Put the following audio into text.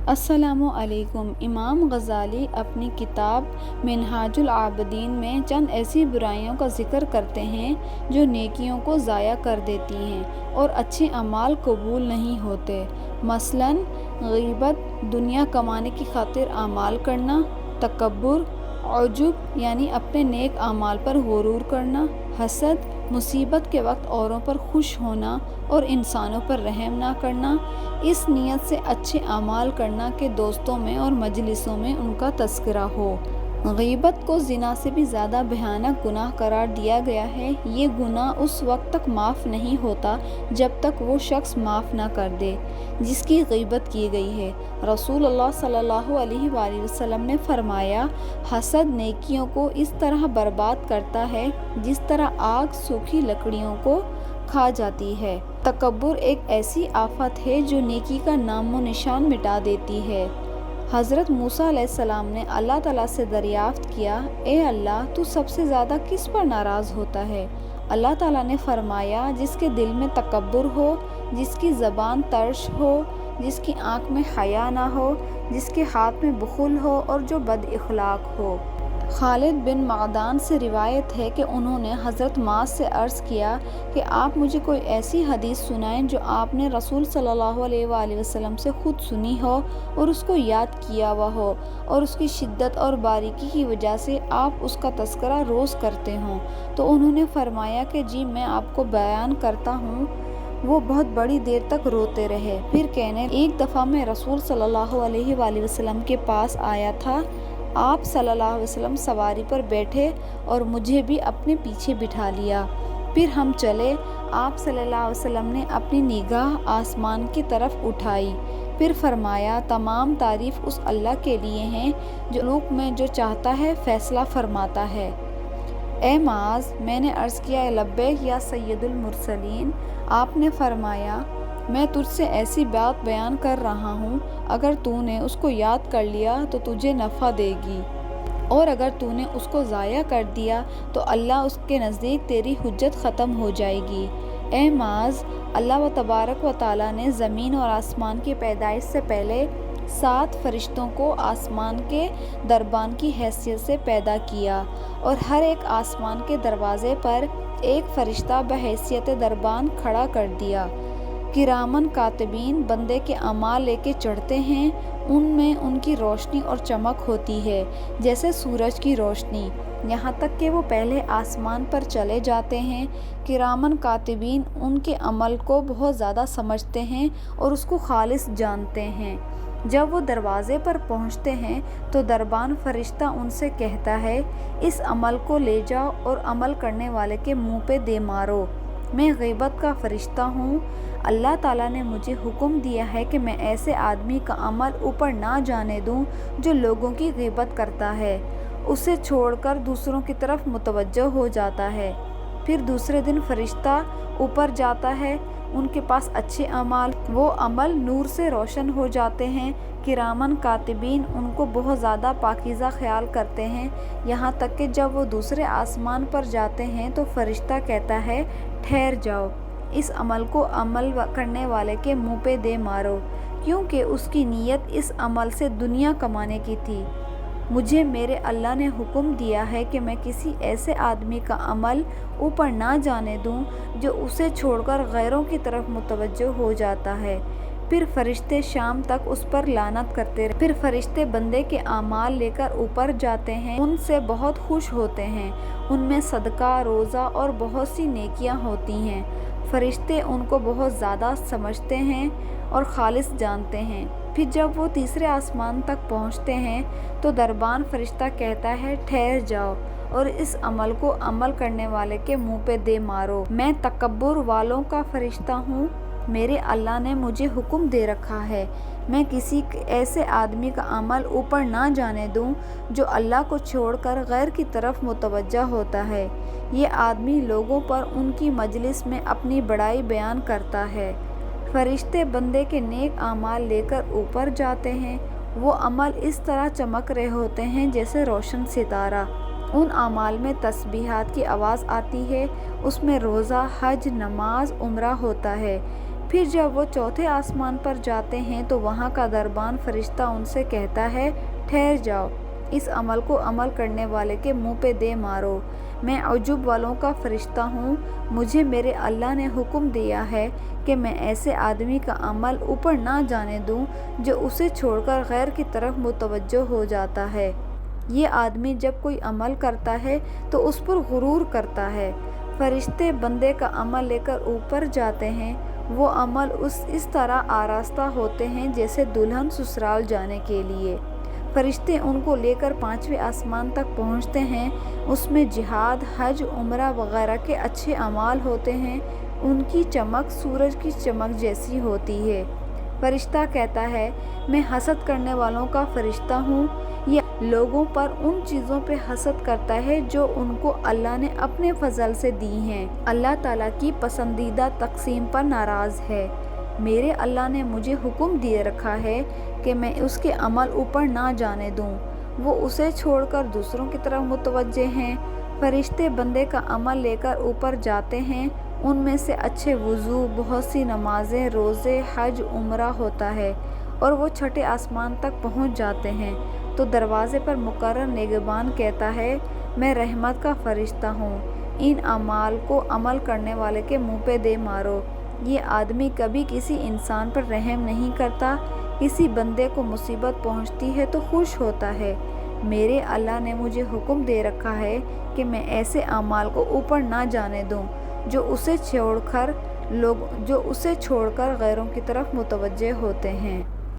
السلام علیکم۔ امام غزالی اپنی کتاب منہاج العابدین میں چند ایسی برائیوں کا ذکر کرتے ہیں جو نیکیوں کو ضائع کر دیتی ہیں اور اچھے اعمال قبول نہیں ہوتے۔ مثلاً غیبت، دنیا کمانے کی خاطر اعمال کرنا، تکبر، عجب یعنی اپنے نیک اعمال پر غرور کرنا، حسد، مصیبت کے وقت اوروں پر خوش ہونا اور انسانوں پر رحم نہ کرنا، اس نیت سے اچھے اعمال کرنا کہ دوستوں میں اور مجلسوں میں ان کا تذکرہ ہو۔ غیبت کو زنا سے بھی زیادہ بھیانک گناہ قرار دیا گیا ہے۔ یہ گناہ اس وقت تک معاف نہیں ہوتا جب تک وہ شخص معاف نہ کر دے جس کی غیبت کی گئی ہے۔ رسول اللہ صلی اللہ علیہ وآلہ وسلم نے فرمایا، حسد نیکیوں کو اس طرح برباد کرتا ہے جس طرح آگ سوکھی لکڑیوں کو کھا جاتی ہے۔ تکبر ایک ایسی آفت ہے جو نیکی کا نام و نشان مٹا دیتی ہے۔ حضرت موسیٰ علیہ السلام نے اللہ تعالیٰ سے دریافت کیا، اے اللہ، تو سب سے زیادہ کس پر ناراض ہوتا ہے؟ اللہ تعالیٰ نے فرمایا، جس کے دل میں تکبر ہو، جس کی زبان ترش ہو، جس کی آنکھ میں حیا نہ ہو، جس کے ہاتھ میں بخل ہو اور جو بد اخلاق ہو۔ خالد بن معدان سے روایت ہے کہ انہوں نے حضرت معاذ سے عرض کیا کہ آپ مجھے کوئی ایسی حدیث سنائیں جو آپ نے رسول صلی اللہ علیہ وآلہ وسلم سے خود سنی ہو اور اس کو یاد کیا ہوا ہو اور اس کی شدت اور باریکی کی وجہ سے آپ اس کا تذکرہ روز کرتے ہوں۔ تو انہوں نے فرمایا کہ جی، میں آپ کو بیان کرتا ہوں۔ وہ بہت بڑی دیر تک روتے رہے، پھر کہنے، ایک دفعہ میں رسول صلی اللہ علیہ وآلہ وسلم کے پاس آیا تھا۔ آپ صلی اللہ علیہ وسلم سواری پر بیٹھے اور مجھے بھی اپنے پیچھے بٹھا لیا۔ پھر ہم چلے۔ آپ صلی اللہ علیہ وسلم نے اپنی نگاہ آسمان کی طرف اٹھائی، پھر فرمایا، تمام تعریف اس اللہ کے لیے ہیں جو مخلوق میں جو چاہتا ہے فیصلہ فرماتا ہے۔ اے معاذ، میں نے عرض کیا، لبیک یا سید المرسلین۔ آپ نے فرمایا، میں تجھ سے ایسی بات بیان کر رہا ہوں، اگر تو نے اس کو یاد کر لیا تو تجھے نفع دے گی، اور اگر تو نے اس کو ضائع کر دیا تو اللہ اس کے نزدیک تیری حجت ختم ہو جائے گی۔ اے معاذ، اللہ تبارک و تعالیٰ نے زمین اور آسمان کی پیدائش سے پہلے 7 فرشتوں کو آسمان کے دربان کی حیثیت سے پیدا کیا اور ہر ایک آسمان کے دروازے پر ایک فرشتہ بحیثیت دربان کھڑا کر دیا۔ کرامن کاتبین بندے کے اعمال لے کے چڑھتے ہیں، ان میں ان کی روشنی اور چمک ہوتی ہے جیسے سورج کی روشنی، یہاں تک کہ وہ پہلے آسمان پر چلے جاتے ہیں۔ کرامن کاتبین ان کے عمل کو بہت زیادہ سمجھتے ہیں اور اس کو خالص جانتے ہیں۔ جب وہ دروازے پر پہنچتے ہیں تو دربان فرشتہ ان سے کہتا ہے، اس عمل کو لے جاؤ اور عمل کرنے والے کے منہ پہ دے مارو۔ میں غیبت کا فرشتہ ہوں۔ اللہ تعالیٰ نے مجھے حکم دیا ہے کہ میں ایسے آدمی کا عمل اوپر نہ جانے دوں جو لوگوں کی غیبت کرتا ہے، اسے چھوڑ کر دوسروں کی طرف متوجہ ہو جاتا ہے۔ پھر دوسرے دن فرشتہ اوپر جاتا ہے، ان کے پاس اچھے اعمال، وہ عمل نور سے روشن ہو جاتے ہیں۔ کرامن کاتبین ان کو بہت زیادہ پاکیزہ خیال کرتے ہیں، یہاں تک کہ جب وہ دوسرے آسمان پر جاتے ہیں تو فرشتہ کہتا ہے، ٹھہر جاؤ، اس عمل کو عمل کرنے والے کے منہ پہ دے مارو، کیونکہ اس کی نیت اس عمل سے دنیا کمانے کی تھی۔ مجھے میرے اللہ نے حکم دیا ہے کہ میں کسی ایسے آدمی کا عمل اوپر نہ جانے دوں جو اسے چھوڑ کر غیروں کی طرف متوجہ ہو جاتا ہے۔ پھر فرشتے شام تک اس پر لعنت کرتے رہے۔ پھر فرشتے بندے کے اعمال لے کر اوپر جاتے ہیں، ان سے بہت خوش ہوتے ہیں، ان میں صدقہ، روزہ اور بہت سی نیکیاں ہوتی ہیں۔ فرشتے ان کو بہت زیادہ سمجھتے ہیں اور خالص جانتے ہیں۔ پھر جب وہ تیسرے آسمان تک پہنچتے ہیں تو دربان فرشتہ کہتا ہے، ٹھہر جاؤ اور اس عمل کو عمل کرنے والے کے منہ پہ دے مارو۔ میں تکبر والوں کا فرشتہ ہوں۔ میرے اللہ نے مجھے حکم دے رکھا ہے میں کسی ایسے آدمی کا عمل اوپر نہ جانے دوں جو اللہ کو چھوڑ کر غیر کی طرف متوجہ ہوتا ہے۔ یہ آدمی لوگوں پر ان کی مجلس میں اپنی بڑائی بیان کرتا ہے۔ فرشتے بندے کے نیک اعمال لے کر اوپر جاتے ہیں، وہ عمل اس طرح چمک رہے ہوتے ہیں جیسے روشن ستارہ۔ ان اعمال میں تسبیحات کی آواز آتی ہے، اس میں روزہ، حج، نماز، عمرہ ہوتا ہے۔ پھر جب وہ چوتھے آسمان پر جاتے ہیں تو وہاں کا دربان فرشتہ ان سے کہتا ہے، ٹھہر جاؤ، اس عمل کو عمل کرنے والے کے منہ پہ دے مارو۔ میں عجب والوں کا فرشتہ ہوں، مجھے میرے اللہ نے حکم دیا ہے کہ میں ایسے آدمی کا عمل اوپر نہ جانے دوں جو اسے چھوڑ کر غیر کی طرف متوجہ ہو جاتا ہے۔ یہ آدمی جب کوئی عمل کرتا ہے تو اس پر غرور کرتا ہے۔ فرشتے بندے کا عمل لے کر اوپر جاتے ہیں، وہ عمل اس طرح آراستہ ہوتے ہیں جیسے دلہن سسرال جانے کے لیے۔ فرشتے ان کو لے کر 5ویں آسمان تک پہنچتے ہیں، اس میں جہاد، حج، عمرہ وغیرہ کے اچھے اعمال ہوتے ہیں، ان کی چمک سورج کی چمک جیسی ہوتی ہے۔ فرشتہ کہتا ہے، میں حسد کرنے والوں کا فرشتہ ہوں، یہ لوگوں پر ان چیزوں پہ حسد کرتا ہے جو ان کو اللہ نے اپنے فضل سے دی ہیں۔ اللہ تعالیٰ کی پسندیدہ تقسیم پر ناراض ہے۔ میرے اللہ نے مجھے حکم دے رکھا ہے کہ میں اس کے عمل اوپر نہ جانے دوں، وہ اسے چھوڑ کر دوسروں کی طرف متوجہ ہیں۔ فرشتے بندے کا عمل لے کر اوپر جاتے ہیں، ان میں سے اچھے وضو، بہت سی نمازیں، روزے، حج، عمرہ ہوتا ہے، اور وہ چھٹے آسمان تک پہنچ جاتے ہیں تو دروازے پر مقرر نگہبان کہتا ہے، میں رحمت کا فرشتہ ہوں، ان اعمال کو عمل کرنے والے کے منہ پہ دے مارو۔ یہ آدمی کبھی کسی انسان پر رحم نہیں کرتا، کسی بندے کو مصیبت پہنچتی ہے تو خوش ہوتا ہے۔ میرے اللہ نے مجھے حکم دے رکھا ہے کہ میں ایسے اعمال کو اوپر نہ جانے دوں جو اسے چھوڑ کر غیروں کی طرف متوجہ ہوتے ہیں۔